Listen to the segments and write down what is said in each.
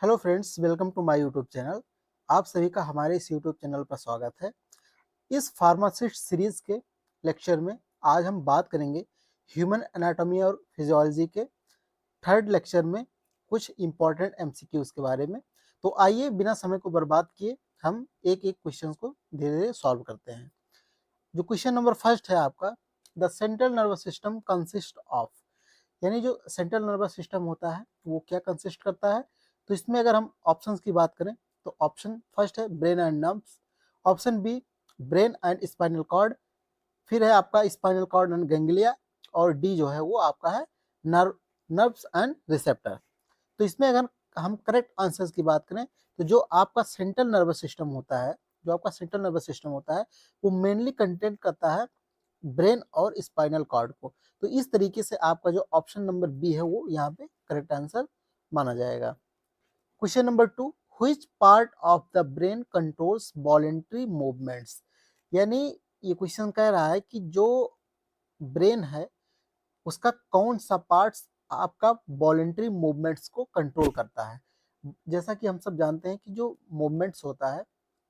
Hello friends, welcome to my YouTube channel. आप सभी का हमारे इस यूट्यूब चैनल पर स्वागत है। इस फार्मासिस्ट सीरीज के लेक्चर में आज हम बात करेंगे ह्यूमन एनाटॉमी और फिजियोलॉजी के थर्ड लेक्चर में कुछ इंपॉर्टेंट एमसीक्यूज के बारे में। तो आइए बिना समय को बर्बाद किए हम एक एक क्वेश्चन को धीरे धीरे सॉल्व करते हैं। जो क्वेश्चन नंबर फर्स्ट है आपका, the central nervous system consist of, यानी जो सेंट्रल नर्वस सिस्टम होता है वो क्या कंसिस्ट करता है। तो इसमें अगर हम ऑप्शंस की बात करें तो ऑप्शन फर्स्ट है brain and nerves, option B brain and spinal cord, फिर है आपका स्पाइनल कॉर्ड एंड गैंग्लिया, और डी जो है वो आपका है नर्व्स एंड रिसेप्टर। तो इसमें अगर हम करेक्ट आंसर्स की बात करें तो जो आपका सेंट्रल नर्वस सिस्टम होता है, जो आपका सेंट्रल नर्वस सिस्टम होता है वो मेनली कंटेंट करता है ब्रेन और स्पाइनल कॉर्ड को। तो इस तरीके से आपका जो ऑप्शन नंबर बी है वो यहाँ पे करेक्ट आंसर माना जाएगा। Question number two, which part of the brain controls voluntary movements, यानी ये क्वेश्चन कह रहा है कि जो ब्रेन है उसका कौन सा पार्ट्स आपका वॉलेंट्री मूवमेंट्स को कंट्रोल करता है। जैसा कि हम सब जानते हैं कि जो मूवमेंट्स होता है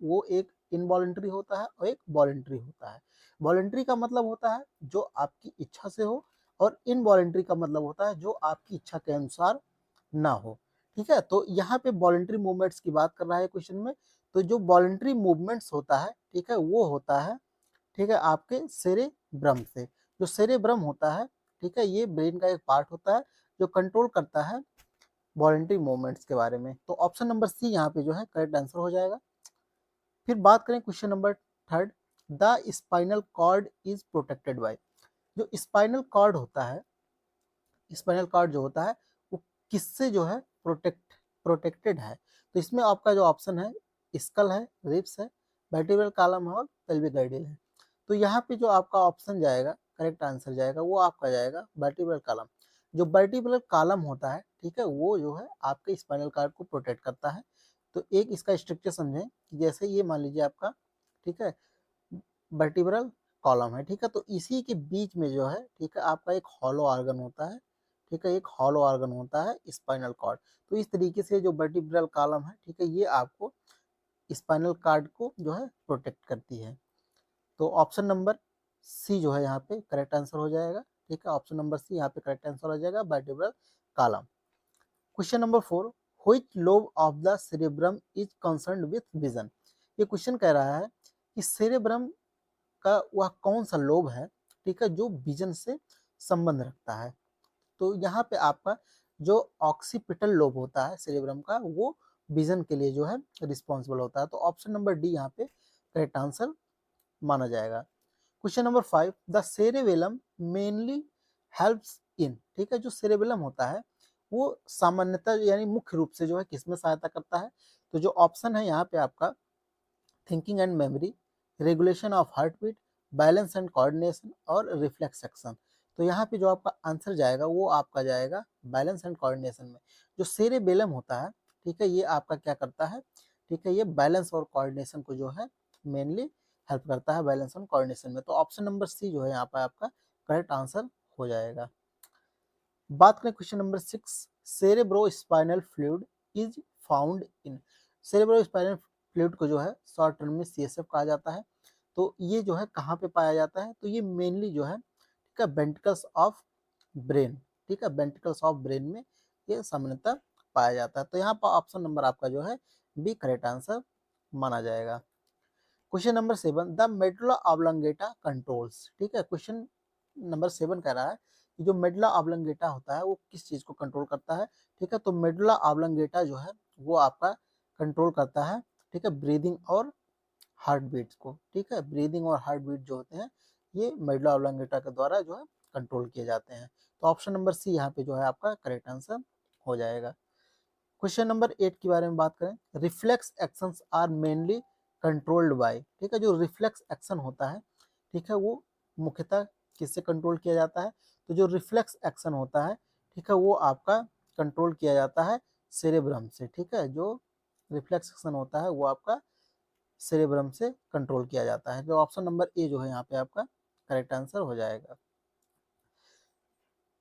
वो एक इनवॉलेंट्री होता है और एक वॉलेंट्री होता है। वॉलेंट्री का मतलब होता है जो आपकी इच्छा से हो, और इनवॉलेंट्री का मतलब होता है जो आपकी इच्छा के अनुसार ना हो। ठीक है, तो यहाँ पे वॉलेंट्री मूवमेंट्स की बात कर रहा है क्वेश्चन में। तो जो वॉलेंट्री मूवमेंट्स होता है, ठीक है, वो होता है, ठीक है, आपके सेरेब्रम से। जो सेरेब्रम होता है, ठीक है, ये ब्रेन का एक पार्ट होता है जो कंट्रोल करता है वॉलेंट्री मूवमेंट्स के बारे में। तो ऑप्शन नंबर सी यहाँ पे जो है करेक्ट आंसर हो जाएगा। फिर बात करें question number third, the spinal cord is protected by, जो स्पाइनल कॉर्ड होता है, स्पाइनल कॉर्ड जो होता है वो किससे जो है प्रोटेक्टेड है। तो इसमें आपका जो ऑप्शन है स्कल है, रिब्स है, वर्टिब्रल कॉलम है और पेल्विक गिर्डल है। तो यहाँ पे जो आपका ऑप्शन जाएगा, करेक्ट आंसर जाएगा, वो आपका जाएगा वर्टिब्रल कॉलम। जो वर्टिब्रल कॉलम होता है, ठीक है, वो जो है आपके स्पाइनल कॉर्ड को प्रोटेक्ट करता है। तो एक इसका स्ट्रक्चर समझें कि जैसे ये मान लीजिए आपका, ठीक है, वर्टिब्रल कॉलम है, ठीक है, तो इसी के बीच में जो है, ठीक है, आपका एक हॉलो ऑर्गन होता है, ठीक है, एक हॉलो ऑर्गन होता है स्पाइनल कॉर्ड। तो इस तरीके से जो वर्टिब्रल कॉलम है, ठीक है, ये आपको स्पाइनल कॉर्ड को जो है प्रोटेक्ट करती है। तो ऑप्शन नंबर सी जो है यहाँ पे करेक्ट आंसर हो जाएगा। ठीक है, ऑप्शन नंबर सी यहाँ पे करेक्ट आंसर हो जाएगा, vertebral column. Question number four, which lobe of the cerebrum is concerned with vision. ये क्वेश्चन कह रहा है कि सेरेब्रम का वह कौन सा लोब है, ठीक है, जो विजन से संबंध रखता है। तो यहाँ पे आपका जो ऑक्सीपिटल लोब होता है सेरेब्रम का, वो विजन के लिए जो है रिस्पॉन्सिबल होता है। तो ऑप्शन नंबर डी यहाँ पे करेक्ट आंसर माना जाएगा। Question number five, the cerebellum mainly helps in, ठीक है, जो सेरेबेलम होता है वो सामान्यतः यानी मुख्य रूप से जो है किसमें सहायता करता है। तो जो ऑप्शन है यहाँ पे आपका thinking and memory, regulation of heart beat, balance and coordination और रिफ्लेक्स एक्शन। तो यहाँ पे जो आपका आंसर जाएगा वो आपका जाएगा बैलेंस एंड कोऑर्डिनेशन में। जो सेरेबेलम होता है, ठीक है, ये आपका क्या करता है, ठीक है, ये बैलेंस और कोऑर्डिनेशन को जो है मेनली हेल्प करता है बैलेंस एंड कोऑर्डिनेशन में। तो ऑप्शन नंबर सी जो है यहाँ पर आपका करेक्ट आंसर हो जाएगा। बात करें question number six, cerebro spinal fluid is found in, cerebro spinal fluid को जो है शॉर्ट टर्म में सीएसएफ कहा जाता है। तो ये जो है कहाँ पे पाया जाता है, तो ये मेनली जो है, ठीक है, वेंट्रिकल्स ऑफ ब्रेन, ठीक है, वेंट्रिकल्स ऑफ ब्रेन में ये सामान्यतः पाया जाता है। तो यहाँ पर ऑप्शन नंबर आपका जो है बी करेक्ट आंसर माना जाएगा। Question number seven, the medulla oblongata controls, ठीक है, क्वेश्चन नंबर सेवन कह रहा है कि जो मेडुला ऑब्लोंगेटा होता है वो किस चीज को कंट्रोल करता है। ठीक है, तो मेडुला ऑब्लोंगेटा जो है वो आपका कंट्रोल करता है, ठीक है, ब्रीदिंग और हार्ट बीट्स को। ठीक है, ब्रीदिंग और हार्ट बीट जो होते हैं ये मेडुला ऑब्लोंगेटा के द्वारा जो है कंट्रोल किए जाते हैं। तो ऑप्शन नंबर सी यहाँ पे जो है आपका करेक्ट आंसर हो जाएगा। क्वेश्चन नंबर एट के बारे में बात करें, reflex actions are mainly controlled by, ठीक है, जो रिफ्लेक्स एक्शन होता है, ठीक है, वो मुख्यतः किससे कंट्रोल किया जाता है। तो जो रिफ्लेक्स एक्शन होता है, ठीक है, वो आपका कंट्रोल किया जाता है सेरेब्रम से। ठीक है, जो रिफ्लेक्स एक्शन होता है वो आपका सेरेब्रम से कंट्रोल किया जाता है। तो ऑप्शन नंबर ए जो है यहाँ पे आपका करेक्ट आंसर हो जाएगा।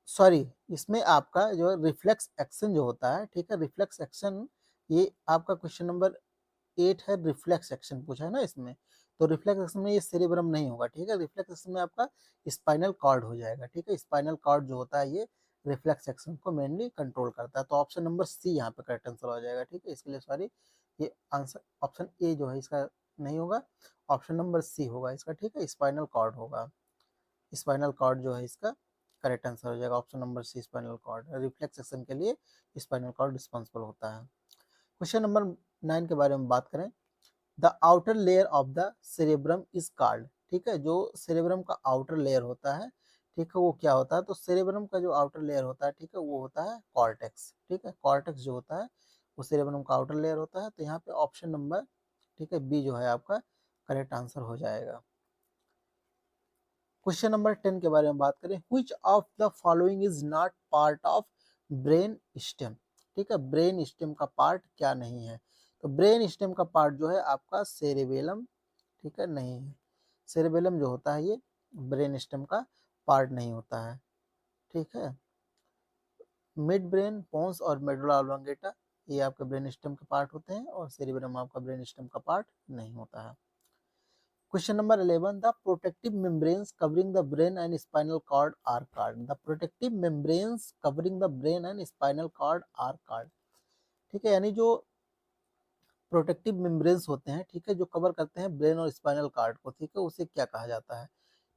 सॉरी, इसमें आपका जो रिफ्लेक्स एक्शन जो होता है, ठीक है, रिफ्लेक्स एक्शन ये आपका क्वेश्चन नंबर 8 है, रिफ्लेक्स एक्शन पूछा है ना इसमें। तो रिफ्लेक्स एक्शन में ये सेरेब्रम नहीं होगा, ठीक है। रिफ्लेक्स एक्शन में आपका स्पाइनल कॉर्ड हो जाएगा, ठीक है। स्पाइनल कॉर्ड जो होता है ये रिफ्लेक्स एक्शन को मेनली कंट्रोल करता है। तो ऑप्शन नंबर सी यहाँ पे करेक्ट आंसर हो जाएगा, ठीक है। इसके लिए सॉरी, ये आंसर ऑप्शन ए जो है इसका नहीं होगा, ऑप्शन नंबर सी होगा इसका, ठीक है। स्पाइनल कॉर्ड होगा, स्पाइनल कॉर्ड जो है इसका करेक्ट आंसर हो जाएगा, option number C spinal cord. Reflex action के लिए स्पाइनल कॉर्ड रिस्पॉन्सिबल होता है। क्वेश्चन नंबर 9 के बारे में बात करें, the outer layer of the cerebrum is called, ठीक है। जो सेरेब्रम का आउटर लेयर होता है, ठीक है, वो क्या होता है, तो सेरेब्रम का जो आउटर लेयर होता है, ठीक है, वो होता है कॉर्टेक्स, ठीक है। कॉर्टेक्स जो होता है वो सेरेब्रम का आउटर लेयर होता है। तो यहाँ पे ऑप्शन नंबर, ठीक है, बी जो है आपका करेक्ट आंसर हो जाएगा। क्वेश्चन नंबर 10 के बारे में बात करें, which of the following is not part of brain stem, ठीक है। ब्रेन स्टेम का पार्ट क्या नहीं है, तो ब्रेन स्टेम का पार्ट जो है आपका सेरेबेलम, ठीक है, नहीं है। सेरेबेलम जो होता है ये ब्रेन स्टेम का पार्ट नहीं होता है, ठीक है। मिड ब्रेन, पोन्स और मेडुला ऑब्लोंगेटा ये आपके ब्रेन स्टेम के पार्ट होते हैं, और सेरेबेलम आपका ब्रेन स्टेम का पार्ट नहीं होता है। Question number 11. The protective membranes covering the brain and spinal cord are called. The protective membranes covering the brain and spinal cord are called. ठीक है, यानी जो प्रोटेक्टिव मेम्ब्रेन्स होते हैं, ठीक है, जो कवर करते हैं ब्रेन और स्पाइनल कार्ड को, ठीक है, उसे क्या कहा जाता है,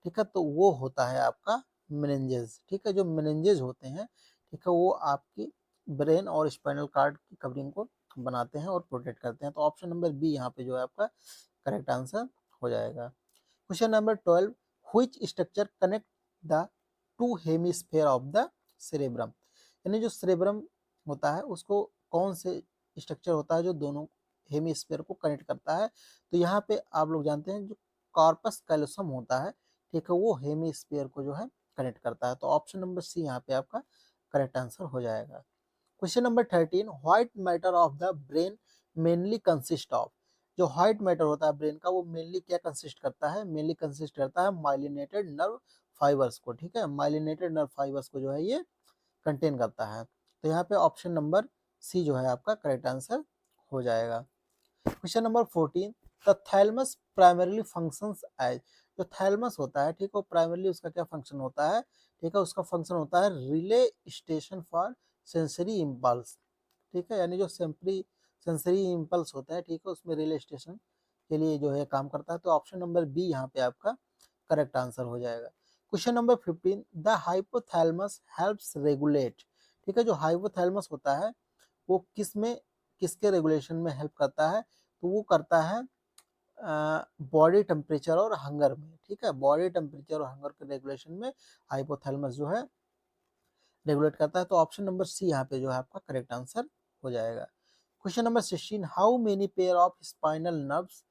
ठीक है, तो वो होता है आपका मेनिंजेस, ठीक है। जो मेनिंजेस होते हैं, ठीक है, वो आपकी ब्रेन और स्पाइनल कार्ड की कवरिंग को बनाते हैं और प्रोटेक्ट करते हैं। तो ऑप्शन नंबर बी यहाँ पे जो है आपका करेक्ट आंसर हो जाएगा। Question number 12, which structure connect the two hemisphere of the cerebrum, यानी जो सेरेब्रम होता है उसको कौन से स्ट्रक्चर होता है जो दोनों हेमिस्फेयर को कनेक्ट करता है, तो यहाँ पे आप लोग जानते हैं जो कॉर्पस कैलोसम होता है, ठीक है, वो हेमिस्फेयर को जो है कनेक्ट करता है। तो ऑप्शन नंबर सी यहाँ पे आपका करेक्ट आंसर हो जाएगा। Question number 13, white matter of the brain mainly consist of, जो व्हाइट मैटर होता है ब्रेन का वो मेनली क्या कंसिस्ट करता है, मेनली कंसिस्ट करता है माइलिनेटेड नर्व फाइबर्स को, ठीक है। माइलिनेटेड नर्व फाइबर्स को जो है ये कंटेन करता है। तो यहाँ पे ऑप्शन नंबर सी जो है आपका करेक्ट आंसर हो जाएगा। Question number 14, the thalamus primarily functions as, जो थैलमस होता है, ठीक है, प्राइमरीली उसका क्या फंक्शन होता है, ठीक है, उसका फंक्शन होता है relay station for sensory impulse, ठीक है, यानी जो सेंसरी इम्पल्स होता है, ठीक है, उसमें रिले स्टेशन के लिए जो है काम करता है। तो ऑप्शन नंबर बी यहाँ पे आपका करेक्ट आंसर हो जाएगा। Question number 15, the hypothalamus helps regulate, ठीक है, जो हाइपोथैलेमस होता है वो किसके रेगुलेशन में हेल्प करता है, तो वो करता है बॉडी टेम्परेचर और हंगर में, ठीक है। बॉडी टेम्परेचर और हंगर के रेगुलेशन में हाइपोथैलेमस जो है रेगुलेट करता है। तो ऑप्शन नंबर सी यहाँ पे जो है आपका करेक्ट आंसर हो जाएगा। Question number 16, how many pair of spinal nerves,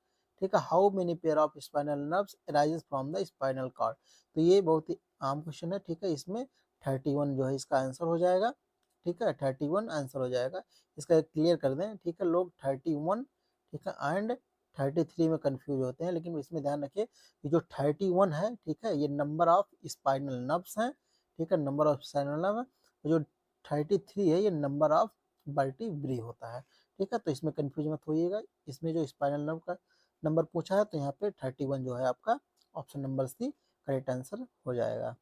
ठीक है, how many pair of spinal nerves arises from the spinal cord, तो ये बहुत ही आम क्वेश्चन है, ठीक है। इसमें 31 जो है इसका आंसर हो जाएगा, ठीक है, 31 आंसर हो जाएगा। इसका क्लियर कर दें, ठीक है, लोग 31, ठीक है, एंड 33 में कंफ्यूज होते हैं, लेकिन इसमें ध्यान रखिए कि जो 31 है, ठीक है, ये नंबर ऑफ स्पाइनल नर्व्स हैं, ठीक है, नंबर ऑफ स्पाइनल नर्व, जो 33 है ये नंबर ऑफ वर्टिब्री होता है, ठीक है। तो इसमें कंफ्यूज मत होइएगा, इसमें जो स्पाइनल नर्व का नंबर पूछा है तो यहाँ पे 31 जो है आपका option number C correct answer हो जाएगा।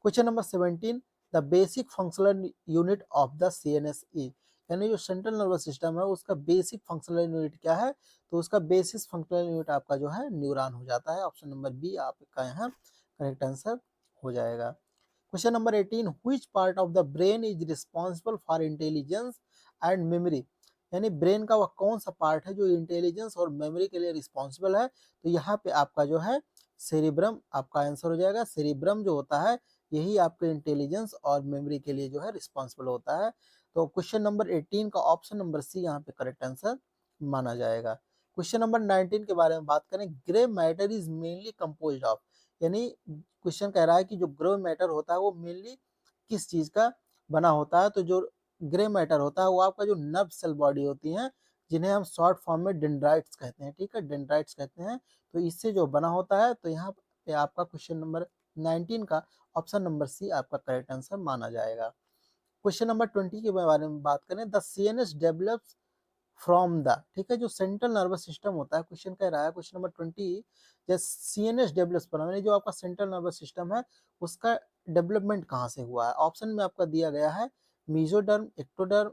Question number 17, the basic functional unit of the CNS, यानी जो सेंट्रल नर्वस सिस्टम है उसका बेसिक फंक्शनल यूनिट क्या है, तो उसका बेसिक फंक्शनल यूनिट आपका जो है न्यूरॉन हो जाता है। ऑप्शन नंबर बी आपका यहाँ करेक्ट आंसर हो जाएगा। Question number 18, which part of the brain is responsible for intelligence and memory, यानी ब्रेन का वह कौन सा पार्ट है जो इंटेलिजेंस और मेमोरी के लिए रिस्पॉन्सिबल है, तो यहाँ पे आपका जो है सेरिब्रम आपका आंसर हो जाएगा। सेरिब्रम जो होता है यही आपके इंटेलिजेंस और मेमोरी के लिए जो है रिस्पॉन्सिबल होता है। तो क्वेश्चन नंबर 18 का ऑप्शन नंबर सी यहाँ पे करेक्ट आंसर माना जाएगा। क्वेश्चन नंबर 19 के बारे में बात करें, grey matter is mainly composed of, यानी क्वेश्चन कह रहा है कि जो ग्रे मैटर होता है वो मेनली किस चीज का बना होता है, तो जो ग्रे मैटर होता है वो आपका जो नर्व सेल बॉडी होती है जिन्हें हम शॉर्ट फॉर्म में डेंड्राइट्स कहते हैं, ठीक है, डेंड्राइट्स कहते हैं, तो इससे जो बना होता है। तो यहाँ पे आपका क्वेश्चन नंबर 19 का ऑप्शन नंबर सी आपका करेक्ट आंसर माना जाएगा। क्वेश्चन नंबर 20 के बारे में बात करें, the CNS develops from the, ठीक है, जो सेंट्रल नर्वस सिस्टम होता है, क्वेश्चन कह रहा है क्वेश्चन नंबर 20, सीएनएस डेवलप्स पर, यानी जो आपका सेंट्रल नर्वस सिस्टम है उसका डेवलपमेंट कहाँ से हुआ है। ऑप्शन में आपका दिया गया है मीजोडर्म, एक्टोडर्म,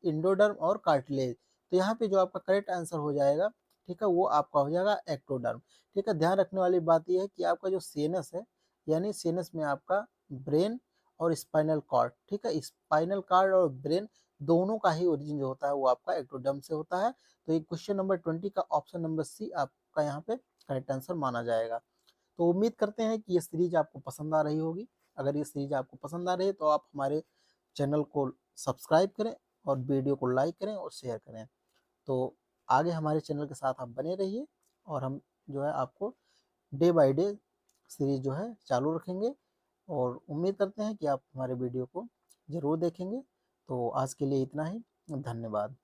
इंडोडर्म और कार्टिलेज। तो यहाँ पे जो आपका करेक्ट आंसर हो जाएगा, ठीक है, वो आपका हो जाएगा एक्टोडर्म। ठीक है, ध्यान रखने वाली बात यह है कि आपका जो सीएनएस है, यानी सीएनएस में आपका ब्रेन और स्पाइनल कॉर्ड, ठीक है, स्पाइनल कॉर्ड और ब्रेन दोनों का ही ओरिजिन जो होता है वो आपका एक्टोडर्म से होता है। तो ये क्वेश्चन नंबर 20 का ऑप्शन नंबर सी आपका यहाँ पे करेक्ट आंसर माना जाएगा। तो उम्मीद करते हैं कि ये सीरीज आपको पसंद आ रही होगी। अगर ये सीरीज आपको पसंद आ रही है तो आप हमारे चैनल को सब्सक्राइब करें और वीडियो को लाइक करें और शेयर करें। तो आगे हमारे चैनल के साथ आप बने रहिए और हम जो है आपको डे बाय डे सीरीज जो है चालू रखेंगे, और उम्मीद करते हैं कि आप हमारे वीडियो को ज़रूर देखेंगे। तो आज के लिए इतना ही, धन्यवाद।